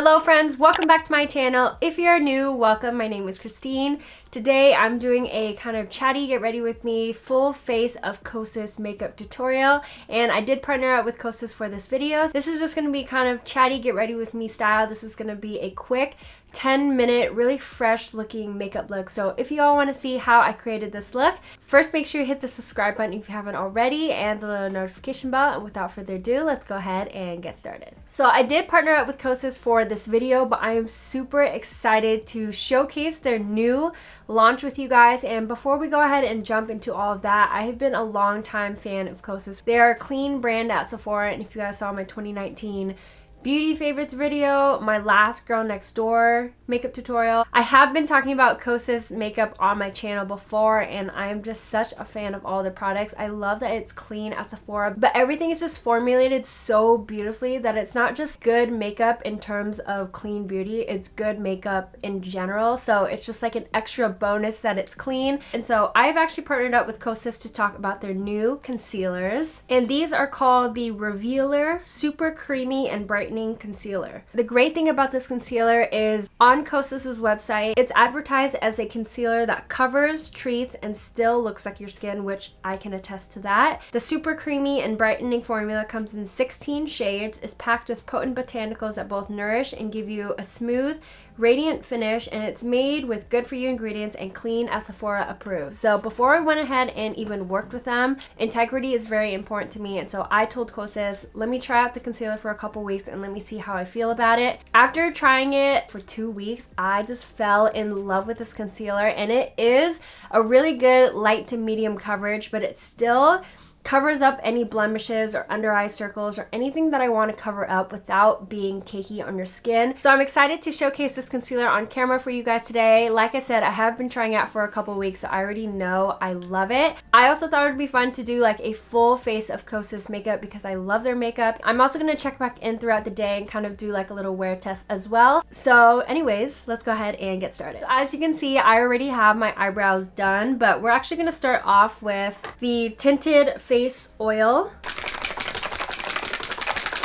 Hello friends, welcome back to my channel. If you're new, welcome. My name is Christine. Today I'm doing a kind of chatty get ready with me full face of Kosis makeup tutorial, and I did partner up with Kosis for this video. This is just going to be kind of chatty get ready with me style. This is going to be a quick 10-minute really fresh looking makeup look. So if you all want to see how I created this look, first make sure you hit the subscribe button if you haven't already and the little notification bell, and without further ado, let's go ahead and get started. So I did partner up with Kosis for this video, but I am super excited to showcase their new launch with you guys. And before we go ahead and jump into all of that, I have been a long time fan of Kosis. They are a clean brand at Sephora, and if you guys saw my 2019 beauty favorites video, my last girl next door makeup tutorial, I have been talking about Kosis makeup on my channel before, and I am just such a fan of all the products. I love that it's clean at Sephora, but everything is just formulated so beautifully that it's not just good makeup in terms of clean beauty, it's good makeup in general. So it's just like an extra bonus that it's clean. And so I've actually partnered up with Kosis to talk about their new concealers, and these are called the Revealer Super Creamy and Brightening Concealer. The great thing about this concealer is on Kosas's website, it's advertised as a concealer that covers, treats, and still looks like your skin, which I can attest to that. The super creamy and brightening formula comes in 16 shades, is packed with potent botanicals that both nourish and give you a smooth, radiant finish, and it's made with good for you ingredients and clean as Sephora approved. So before I went ahead and even worked with them, integrity is very important to me, and so I told Kosis, let me try out the concealer for a couple weeks and let me see how I feel about it. After trying it for 2 weeks, I just fell in love with this concealer, and it is a really good light to medium coverage, but it still covers up any blemishes or under eye circles or anything that I want to cover up without being cakey on your skin. So I'm excited to showcase this concealer on camera for you guys today. Like I said, I have been trying it out for a couple weeks, so I already know I love it. I also thought it would be fun to do like a full face of Kosis makeup because I love their makeup. I'm also going to check back in throughout the day and kind of do like a little wear test as well. So anyways, let's go ahead and get started. So as you can see, I already have my eyebrows done, but we're actually going to start off with the Tinted Face Oil.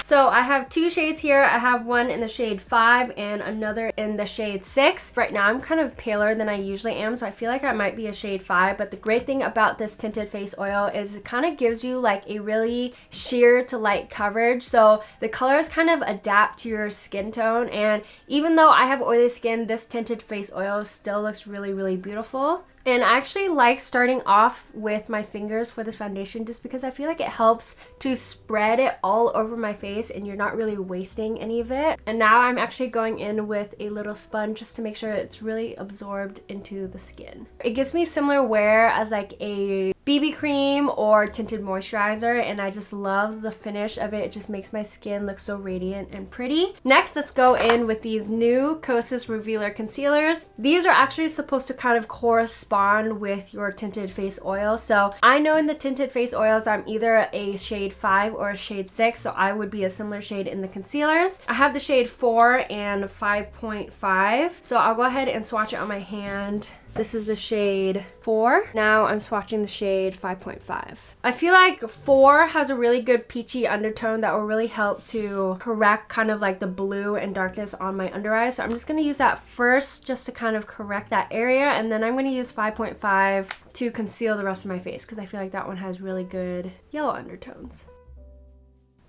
So I have two shades here. I have one in the shade 5 and another in the shade 6. Right now I'm kind of paler than I usually am, so I feel like I might be a shade 5, but the great thing about this tinted face oil is it kind of gives you like a really sheer to light coverage, so the colors kind of adapt to your skin tone. And even though I have oily skin, this tinted face oil still looks really beautiful. And I actually like starting off with my fingers for this foundation just because I feel like it helps to spread it all over my face and you're not really wasting any of it. And now I'm actually going in with a little sponge just to make sure it's really absorbed into the skin. It gives me similar wear as like a BB cream or tinted moisturizer, and I just love the finish of it. It just makes my skin look so radiant and pretty. Next, let's go in with these new Kosis Revealer concealers. These are actually supposed to kind of correspond with your tinted face oil. So I know in the tinted face oils, I'm either a shade 5 or a shade 6, so I would be a similar shade in the concealers. I have the shade 4 and 5.5, so I'll go ahead and swatch it on my hand. This is the shade 4. Now I'm swatching the shade 5.5. I feel like 4 has a really good peachy undertone that will really help to correct kind of like the blue and darkness on my under eyes. So I'm just going to use that first just to kind of correct that area, and then I'm going to use 5.5 to conceal the rest of my face because I feel like that one has really good yellow undertones.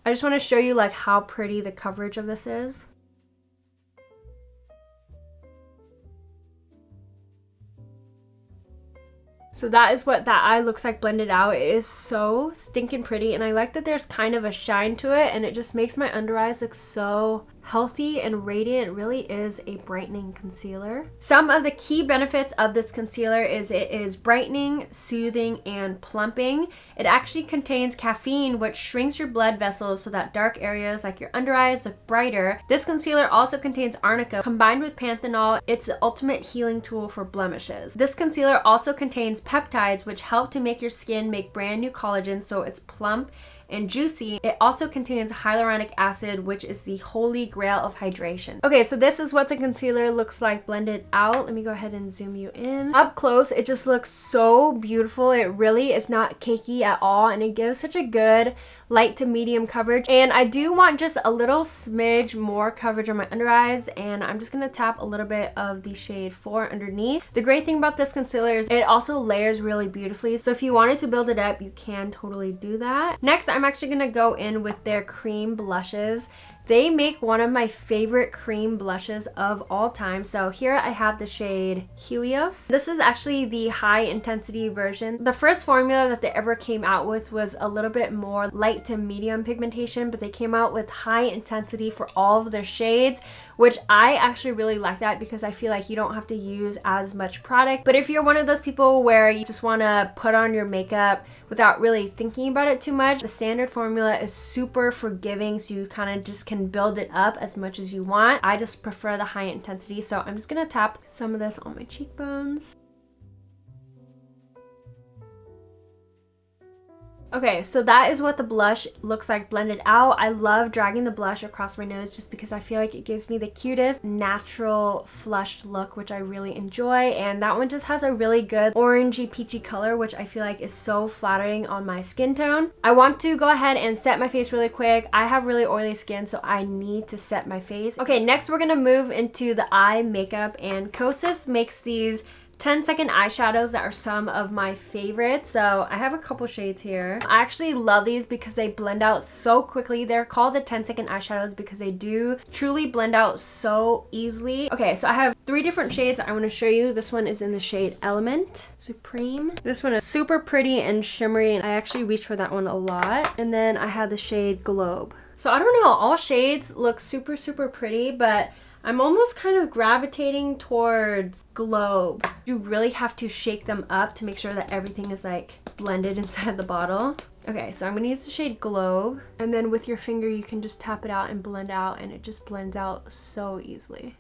I just want to show you like how pretty the coverage of this is. So that is what that eye looks like blended out. It is so stinking pretty, and I like that there's kind of a shine to it, and it just makes my under eyes look so healthy and radiant. It really is a brightening concealer. Some of the key benefits of this concealer is it is brightening, soothing, and plumping. It actually contains caffeine, which shrinks your blood vessels so that dark areas like your under eyes look brighter. This concealer also contains arnica combined with panthenol. It's the ultimate healing tool for blemishes. This concealer also contains peptides, which help to make your skin make brand new collagen, so it's plump and juicy. It also contains hyaluronic acid, which is the holy grail of hydration. Okay, so this is what the concealer looks like blended out. Let me go ahead and zoom you in. Up close, it just looks so beautiful. It really is not cakey at all, and it gives such a good light to medium coverage. And I do want just a little smidge more coverage on my under eyes, and I'm just gonna tap a little bit of the shade 4 underneath. The great thing about this concealer is it also layers really beautifully, so if you wanted to build it up, you can totally do that. Next, I'm actually gonna go in with their cream blushes. They make one of my favorite cream blushes of all time. So here I have the shade Helios. This is actually the high intensity version. The first formula that they ever came out with was a little bit more light to medium pigmentation, but they came out with high intensity for all of their shades, which I actually really like that because I feel like you don't have to use as much product. But if you're one of those people where you just want to put on your makeup without really thinking about it too much, the standard formula is super forgiving, so you kind of just can build it up as much as you want. I just prefer the high intensity, so I'm just gonna tap some of this on my cheekbones. Okay, so that is what the blush looks like blended out. I love dragging the blush across my nose just because I feel like it gives me the cutest natural flushed look, which I really enjoy. And that one just has a really good orangey peachy color, which I feel like is so flattering on my skin tone. I want to go ahead and set my face really quick. I have really oily skin, so I need to set my face. Okay, next we're gonna move into the eye makeup, and Kosis makes these 10-second eyeshadows that are some of my favorites. So I have a couple shades here. I actually love these because they blend out so quickly. They're called the 10-second eyeshadows because they do truly blend out so easily. Okay, so I have 3 different shades I want to show you. This one is in the shade Element Supreme. This one is super pretty and shimmery, and I actually reach for that one a lot. And then I have the shade Globe. So I don't know, all shades look super pretty, but I'm almost kind of gravitating towards Globe. You really have to shake them up to make sure that everything is like blended inside the bottle. Okay, so I'm gonna use the shade Globe, and then with your finger you can just tap it out and blend out, and it just blends out so easily.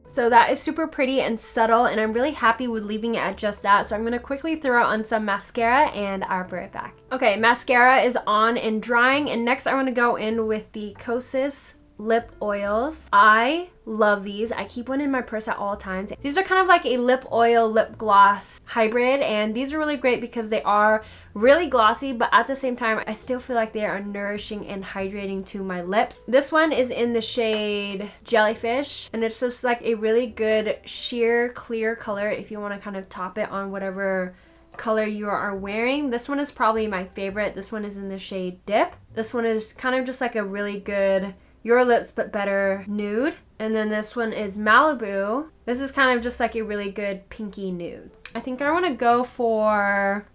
So that is super pretty and subtle, and I'm really happy with leaving it at just that. So I'm going to quickly throw on some mascara, and I'll be right back. Okay, mascara is on and drying, and next I want to go in with the Kosis Lip Oils. I love these. I keep one in my purse at all times. These are kind of like a lip oil lip gloss hybrid, and these are really great because they are really glossy, but at the same time I still feel like they are nourishing and hydrating to my lips. This one is in the shade Jellyfish, and it's just like a really good sheer clear color if you want to kind of top it on whatever color you are wearing. This one is probably my favorite. This one is in the shade Dip. This one is kind of just like a really good Your Lips But Better nude. And then this one is Malibu. This is kind of just like a really good pinky nude. I think I want to go for,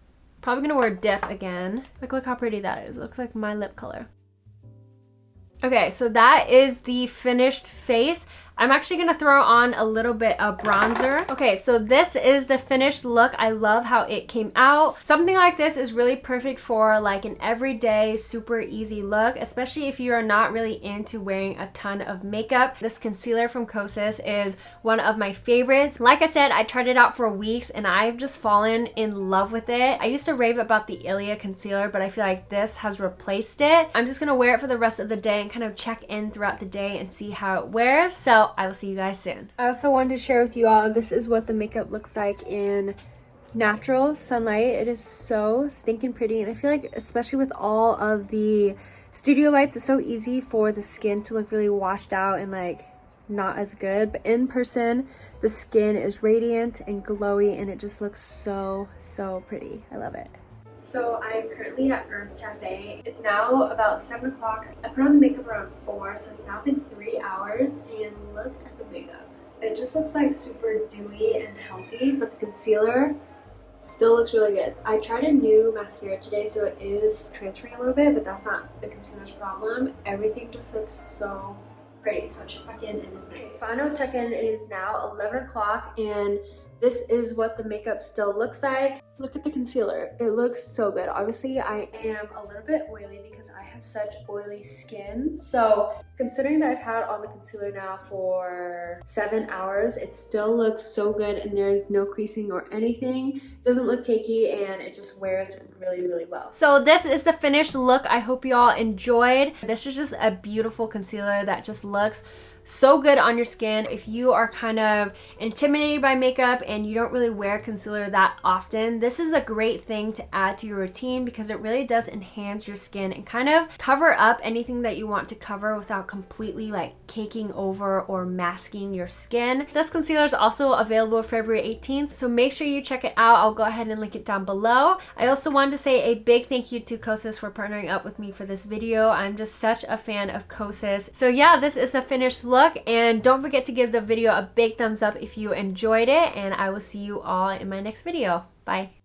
probably gonna wear Dip again. Like, look how pretty that is. It looks like my lip color. Okay, so that is the finished face. I'm actually gonna throw on a little bit of bronzer. Okay, so this is the finished look. I love how it came out. Something like this is really perfect for like an everyday, super easy look, especially if you are not really into wearing a ton of makeup. This concealer from Kosis is one of my favorites. Like I said, I tried it out for weeks and I've just fallen in love with it. I used to rave about the Ilia concealer, but I feel like this has replaced it. I'm just gonna wear it for the rest of the day and kind of check in throughout the day and see how it wears. So I will see you guys soon. I also wanted to share with you all, this is what the makeup looks like in natural sunlight. It is so stinking pretty, and I feel like especially with all of the studio lights, it's so easy for the skin to look really washed out and like not as good, but in person the skin is radiant and glowy, and it just looks so pretty. I love it. So I am currently at Earth Cafe. It's now about 7 o'clock. I put on the makeup around 4, so it's now been 3 hours, and look at the makeup. It just looks like super dewy and healthy, but the concealer still looks really good. I tried a new mascara today, so it is transferring a little bit, but that's not the concealer's problem. Everything just looks so pretty, so I'll check back in the night. Final check-in, it is now 11 o'clock, and this is what the makeup still looks like. Look at the concealer. It looks so good. Obviously, I am a little bit oily because I have such oily skin. So considering that I've had on the concealer now for 7 hours, it still looks so good and there's no creasing or anything. It doesn't look cakey and it just wears really, really well. So this is the finished look. I hope you all enjoyed. This is just a beautiful concealer that just looks so good on your skin. If you are kind of intimidated by makeup and you don't really wear concealer that often, this is a great thing to add to your routine because it really does enhance your skin and kind of cover up anything that you want to cover without completely like caking over or masking your skin. This concealer is also available February 18th, so make sure you check it out. I'll go ahead and link it down below. I also wanted to say a big thank you to Kosas for partnering up with me for this video. I'm just such a fan of Kosas. So yeah, this is the finished look, and don't forget to give the video a big thumbs up if you enjoyed it, and I will see you all in my next video. Bye.